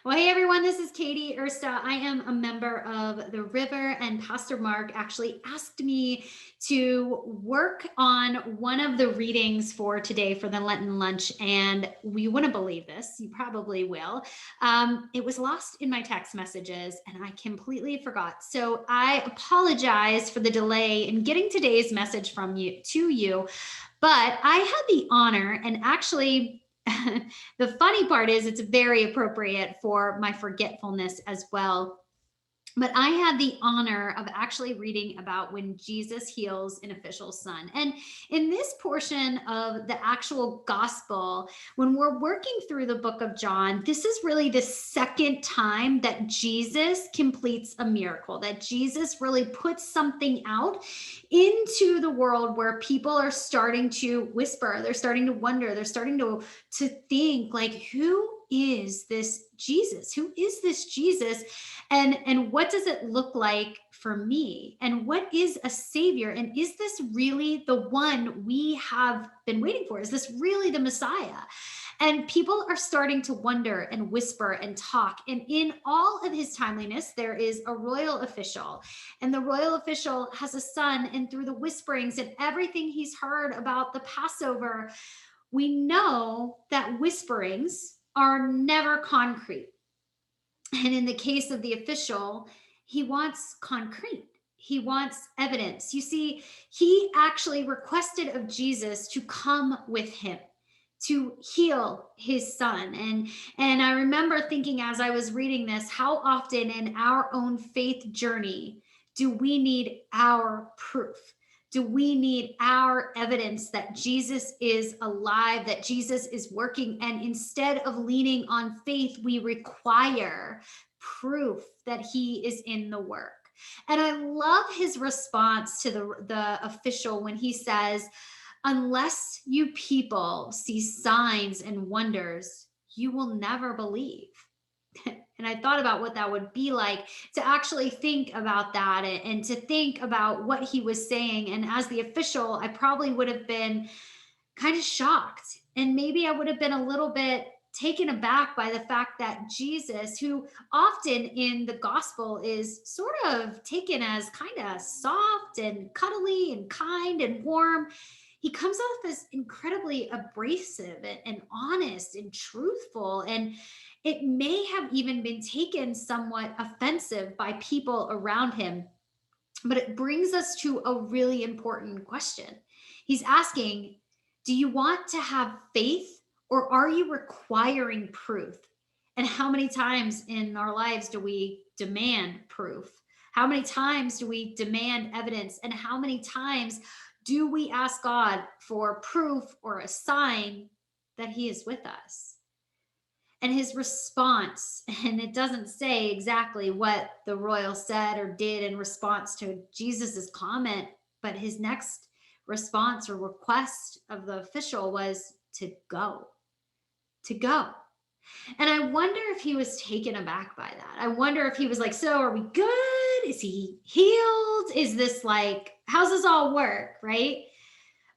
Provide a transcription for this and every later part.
Well, hey everyone, this is Katy, Ursta. I am a member of the River, and Pastor Mark actually asked me to work on one of the readings for today for the Lenten Lunch. And you wouldn't believe this, you probably will. It was lost in my text messages and I completely forgot. So I apologize for the delay in getting today's message from you to you. But I had the honor, and actually, the funny part is it's very appropriate for my forgetfulness as well. But I had the honor of actually reading about when Jesus heals an official's son. And in this portion of the actual gospel, when we're working through the book of John, this is really the second time that Jesus completes a miracle, that Jesus really puts something out into the world where people are starting to whisper, they're starting to wonder, they're starting to think like, who is this Jesus? Who is this Jesus? And what does it look like for me? And what is a savior? And is this really the one we have been waiting for? Is this really the Messiah? And people are starting to wonder and whisper and talk. And in all of his timeliness, there is a royal official, and the royal official has a son. And through the whisperings and everything he's heard about the Passover, we know that whisperings are never concrete. And in the case of the official, he wants concrete. He wants evidence. You see, he actually requested of Jesus to come with him to heal his son. And I remember thinking as I was reading this, how often in our own faith journey do we need our proof? Do we need our evidence that Jesus is alive, that Jesus is working? And instead of leaning on faith, we require proof that he is in the work. And I love his response to the official when he says, unless you people see signs and wonders, you will never believe. And I thought about what that would be like to actually think about that and to think about what he was saying. And as the official, I probably would have been kind of shocked. And maybe I would have been a little bit taken aback by the fact that Jesus, who often in the gospel is sort of taken as kind of soft and cuddly and kind and warm, he comes off as incredibly abrasive and honest and truthful. And it may have even been taken somewhat offensive by people around him. But it brings us to a really important question. He's asking, do you want to have faith, or are you requiring proof? And how many times in our lives do we demand proof? How many times do we demand evidence? And how many times do we ask God for proof or a sign that he is with us? And his response, and it doesn't say exactly what the royal said or did in response to Jesus's comment, but his next response or request of the official was to go, to go. And I wonder if he was taken aback by that. I wonder if he was like, so are we good? Is he healed? Is this like, how's this all work? Right?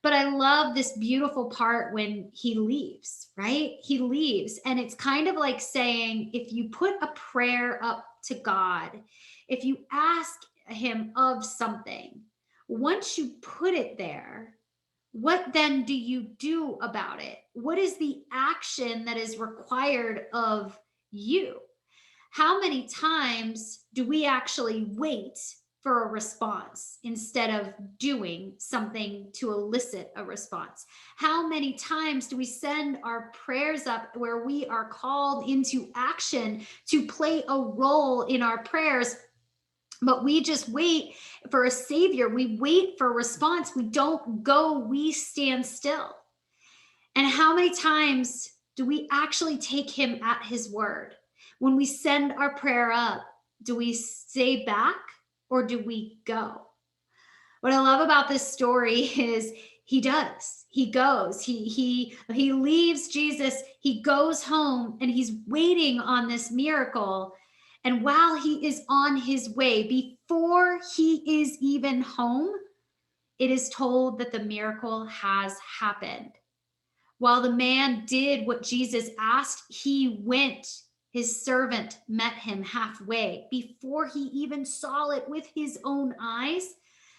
But I love this beautiful part when he leaves, right? He leaves. And it's kind of like saying, if you put a prayer up to God, if you ask him of something, once you put it there, what then do you do about it? What is the action that is required of you? How many times do we actually wait for a response instead of doing something to elicit a response? How many times do we send our prayers up where we are called into action to play a role in our prayers, but we just wait for a savior? We wait for a response. We don't go, we stand still. And how many times do we actually take him at his word? When we send our prayer up, do we stay back or do we go? What I love about this story is he does. He goes. He leaves Jesus. He goes home and he's waiting on this miracle. And while he is on his way, before he is even home, it is told that the miracle has happened. While the man did what Jesus asked, he went His servant met him halfway before he even saw it with his own eyes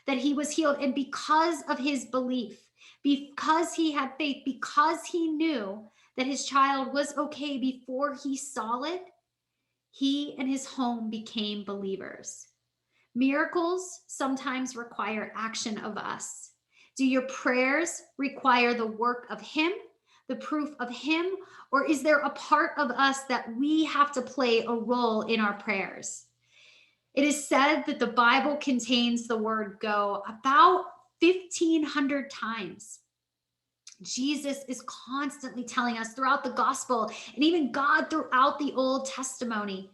that he was healed. And because of his belief, because he had faith, because he knew that his child was okay before he saw it, he and his home became believers. Miracles sometimes require action of us. Do your prayers require the work of him, the proof of him, or is there a part of us that we have to play a role in our prayers? It is said that the Bible contains the word go about 1,500 times. Jesus is constantly telling us throughout the gospel and even God throughout the Old Testimony.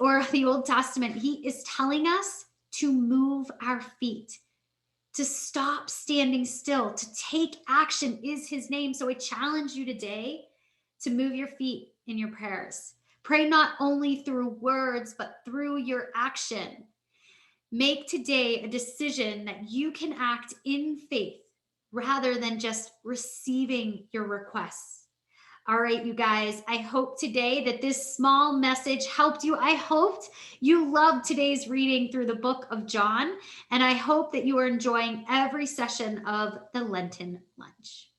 Or the Old Testament, he is telling us to move our feet, to stop standing still, to take action is his name. So I challenge you today to move your feet in your prayers. Pray not only through words, but through your action. Make today a decision that you can act in faith rather than just receiving your requests. All right, you guys, I hope today that this small message helped you. I hoped you loved today's reading through the book of John, and I hope that you are enjoying every session of the Lenten Lunch.